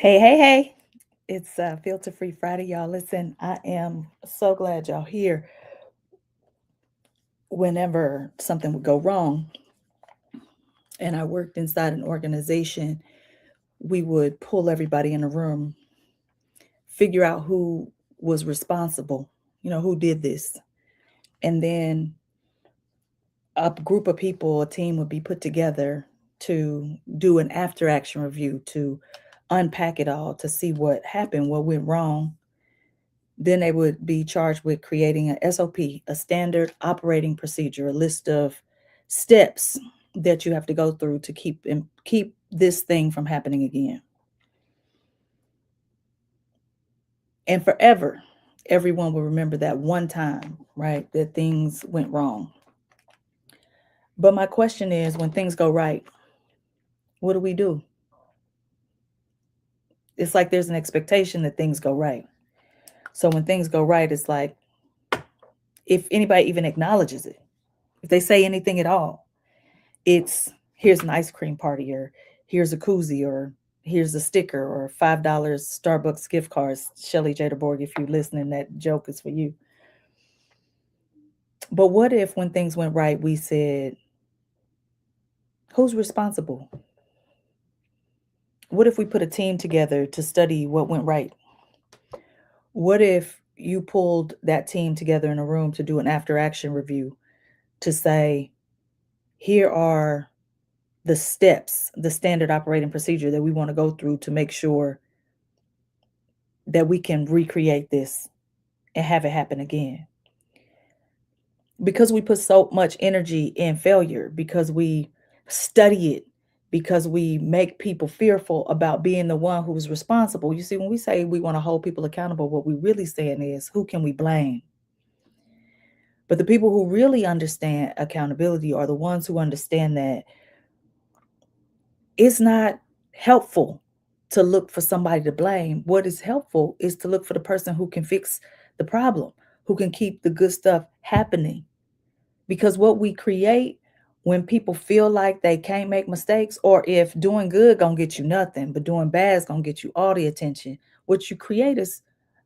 Hey, hey, hey. It's Filter Free Friday, y'all. Listen, I am so glad y'all here. Whenever something would go wrong and I worked inside an organization, we would pull everybody in a room, figure out who was responsible, who did this. And then a group of people, a team would be put together to do an after action review to unpack it all to see what happened, what went wrong. Then they would be charged with creating an SOP, a standard operating procedure, a list of steps that you have to go through to keep this thing from happening again. And forever, everyone will remember that one time, right, that things went wrong. But my question is, when things go right, what do we do? It's like there's an expectation that things go right. So when things go right, it's like if anybody even acknowledges it, if they say anything at all, it's here's an ice cream party, or here's a koozie, or here's a sticker, or $5 Starbucks gift cards. Shelly Jadaborg, if you're listening, that joke is for you. But what if when things went right, we said, who's responsible? What if we put a team together to study what went right? What if you pulled that team together in a room to do an after action review to say, here are the steps, the standard operating procedure that we want to go through to make sure that we can recreate this and have it happen again. Because we put so much energy in failure, because we study it, because we make people fearful about being the one who's responsible. You see, when we say we want to hold people accountable, what we really saying is, who can we blame? But the people who really understand accountability are the ones who understand that it's not helpful to look for somebody to blame. What is helpful is to look for the person who can fix the problem, who can keep the good stuff happening. Because what we create when people feel like they can't make mistakes, or if doing good gonna get you nothing, but doing bad is gonna get you all the attention, what you create is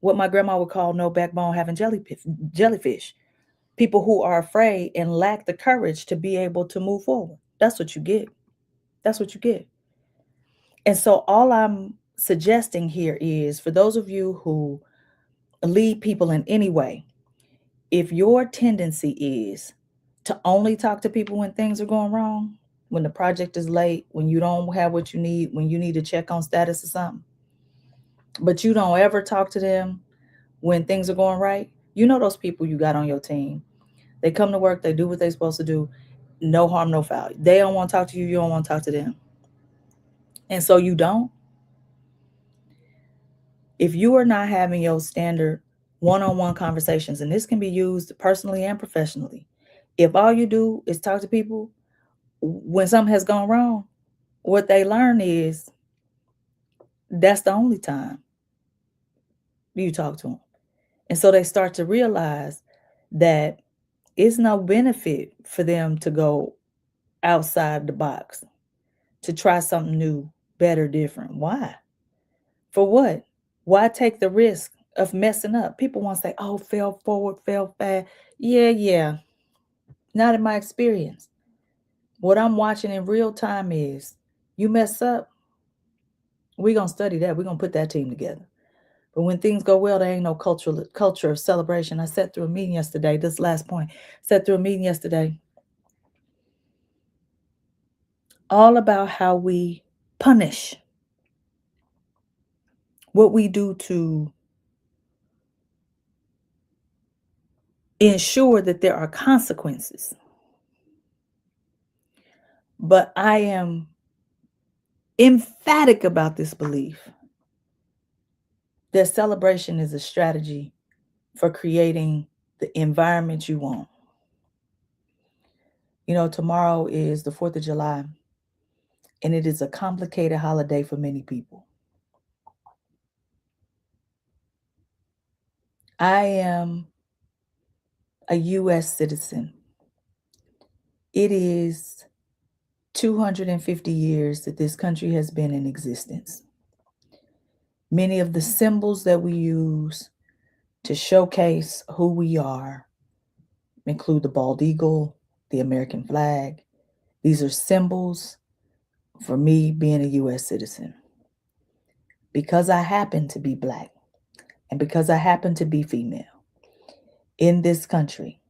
what my grandma would call no backbone having jellyfish. People who are afraid and lack the courage to be able to move forward. That's what you get. That's what you get. And so all I'm suggesting here is for those of you who lead people in any way, if your tendency is to only talk to people when things are going wrong, when the project is late, when you don't have what you need, when you need to check on status or something, but you don't ever talk to them when things are going right, you know those people you got on your team. They come to work, they do what they're supposed to do, no harm, no foul. They don't want to talk to you, you don't want to talk to them. And so you don't. If you are not having your standard one-on-one conversations, and this can be used personally and professionally, if all you do is talk to people when something has gone wrong, what they learn is that's the only time you talk to them. And so they start to realize that it's no benefit for them to go outside the box, to try something new, better, different. Why? For what? Why take the risk of messing up? People want to say, oh, fail forward, fail fast. Yeah, yeah. Not in my experience. What I'm watching in real time is you mess up, we're going to study that. We're going to put that team together. But when things go well, there ain't no culture of celebration. I sat through a meeting yesterday. This last point, sat through a meeting yesterday, all about how we punish, what we do to ensure that there are consequences. But I am emphatic about this belief that celebration is a strategy for creating the environment you want. You know, tomorrow is the 4th of July, and it is a complicated holiday for many people. I am a U.S. citizen. It is 250 years that this country has been in existence. Many of the symbols that we use to showcase who we are include the bald eagle, the American flag. These are symbols for me being a U.S. citizen. Because I happen to be Black and because I happen to be female in this country,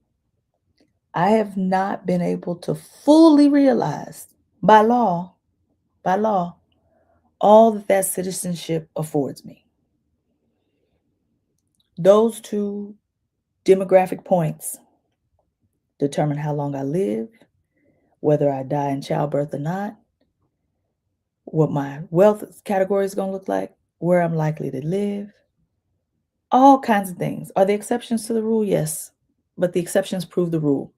I have not been able to fully realize by law, by law, all that that citizenship affords me. Those two demographic points determine how long I live, whether I die in childbirth or not, what my wealth category is going to look like, where I'm likely to live, all kinds of things. Are there exceptions to the rule? Yes, but the exceptions prove the rule.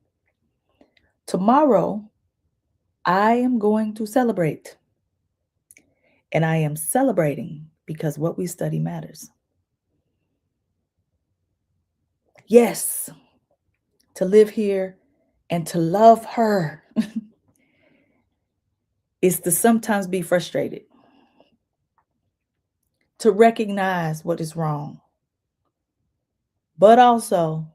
Tomorrow, I am going to celebrate, and I am celebrating because what we study matters. Yes, to live here and to love her is to sometimes be frustrated, to recognize what is wrong, but also,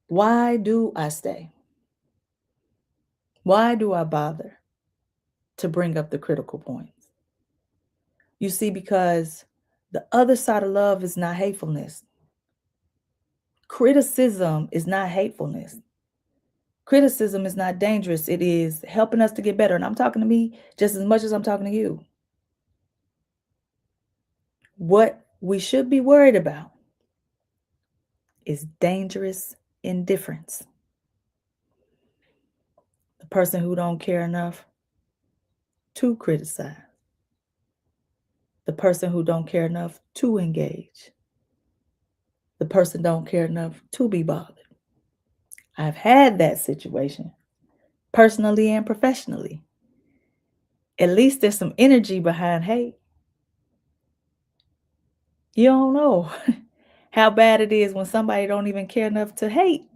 why do I stay? Why do I bother to bring up the critical points? You see, because the other side of love is not hatefulness. Criticism is not hatefulness. Criticism is not dangerous. It is helping us to get better. And I'm talking to me just as much as I'm talking to you. What we should be worried about is dangerous indifference. The person who don't care enough to criticize. The person who don't care enough to engage. The person don't care enough to be bothered. I've had that situation, personally and professionally. At least there's some energy behind hate. You don't know how bad it is when somebody don't even care enough to hate.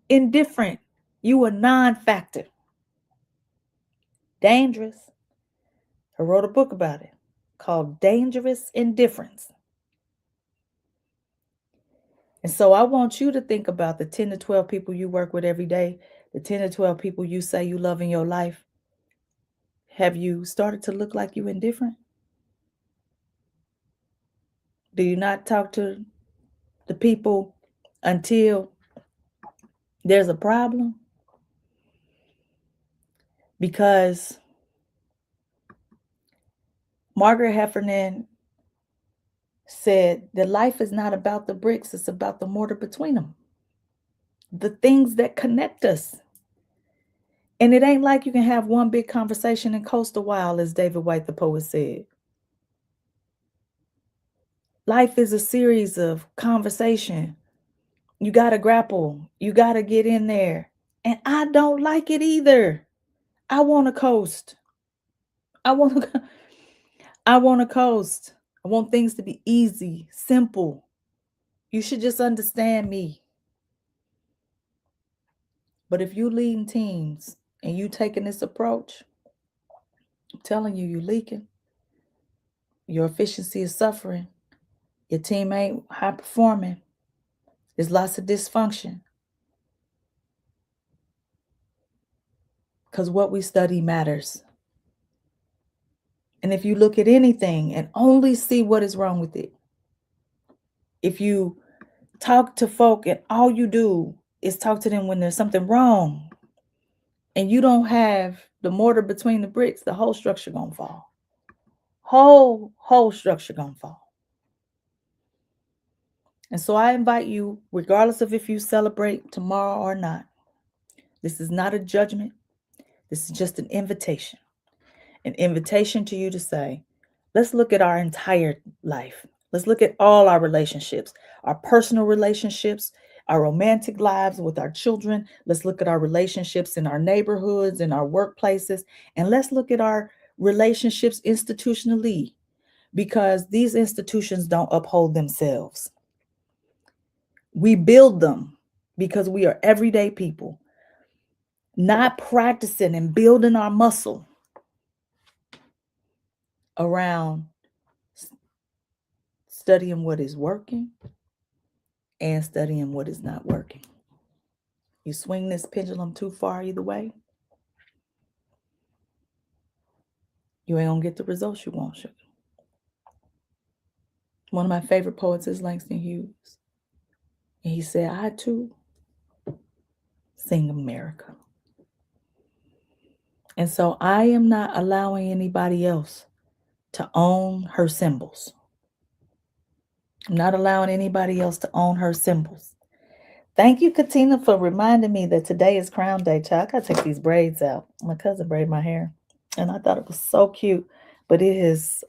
Indifferent. You a non-factor. Dangerous. I wrote a book about it called Dangerous Indifference. And so I want you to think about the 10 to 12 people you work with every day, the 10 to 12 people you say you love in your life. Have you started to look like you indifferent? Do you not talk to the people until there's a problem? Because Margaret Heffernan said that life is not about the bricks, it's about the mortar between them. The things that connect us. And it ain't like you can have one big conversation and coast a while, as David White, the poet, said. Life is a series of conversation. You got to grapple. You got to get in there. And I don't like it either. I want to coast. I want to I want to coast. I want things to be easy, simple. You should just understand me. But if you leading teams and you taking this approach, I'm telling you, you're leaking. Your efficiency is suffering. Your team ain't high performing. There's lots of dysfunction. Because what we study matters. And if you look at anything and only see what is wrong with it, if you talk to folk and all you do is talk to them when there's something wrong, and you don't have the mortar between the bricks, the whole structure gonna fall. Whole structure gonna fall. And so I invite you, regardless of if you celebrate tomorrow or not, this is not a judgment. This is just an invitation to you to say, let's look at our entire life. Let's look at all our relationships, our personal relationships, our romantic lives with our children. Let's look at our relationships in our neighborhoods, in our workplaces, and let's look at our relationships institutionally, because these institutions don't uphold themselves. We build them because we are everyday people, not practicing and building our muscle around studying what is working and studying what is not working. You swing this pendulum too far either way, you ain't gonna get the results you want, sugar. One of my favorite poets is Langston Hughes. And he said, I too sing America. And so I am not allowing anybody else to own her symbols. I'm not allowing anybody else to own her symbols. Thank you, Katina, for reminding me that today is Crown Day, child. I gotta take these braids out. My cousin braided my hair, and I thought it was so cute. But it is,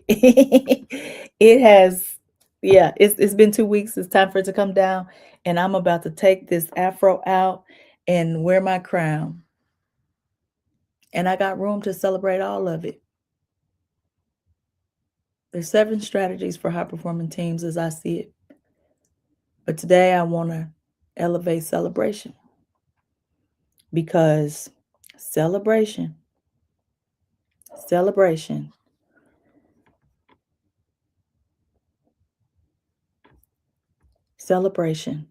it has, yeah. It's been 2 weeks. It's time for it to come down, and I'm about to take this afro out and wear my crown. And I got room to celebrate all of it. There's 7 strategies for high performing teams as I see it. But today I want to elevate celebration, because celebration, celebration celebration.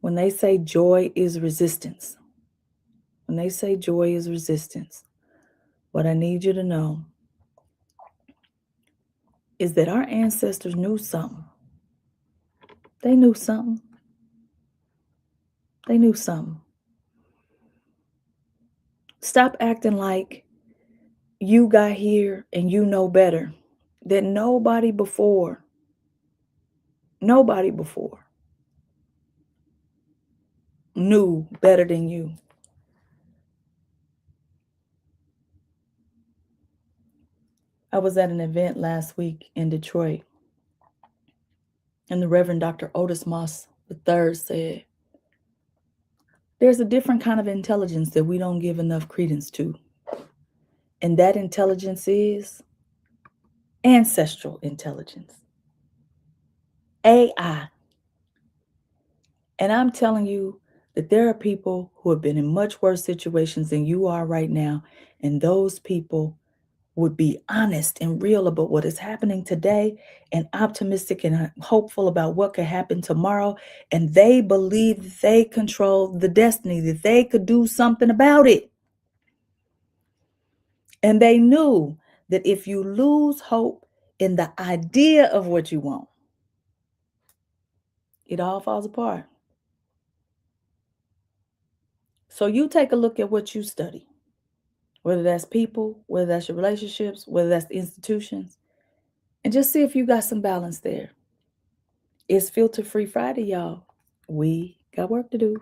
When they say joy is resistance, when they say joy is resistance, what I need you to know is that our ancestors knew something. They knew something. They knew something. Stop acting like you got here and you know better. That nobody before knew better than you. I was at an event last week in Detroit, and the Reverend Dr. Otis Moss III said, there's a different kind of intelligence that we don't give enough credence to. And that intelligence is ancestral intelligence, AI. And I'm telling you that there are people who have been in much worse situations than you are right now. And those people would be honest and real about what is happening today, and optimistic and hopeful about what could happen tomorrow. And they believe that they control the destiny, that they could do something about it. And they knew that if you lose hope in the idea of what you want, it all falls apart. So you take a look at what you study, whether that's people, whether that's your relationships, whether that's the institutions, and just see if you got some balance there. It's Filter Free Friday, y'all. We got work to do.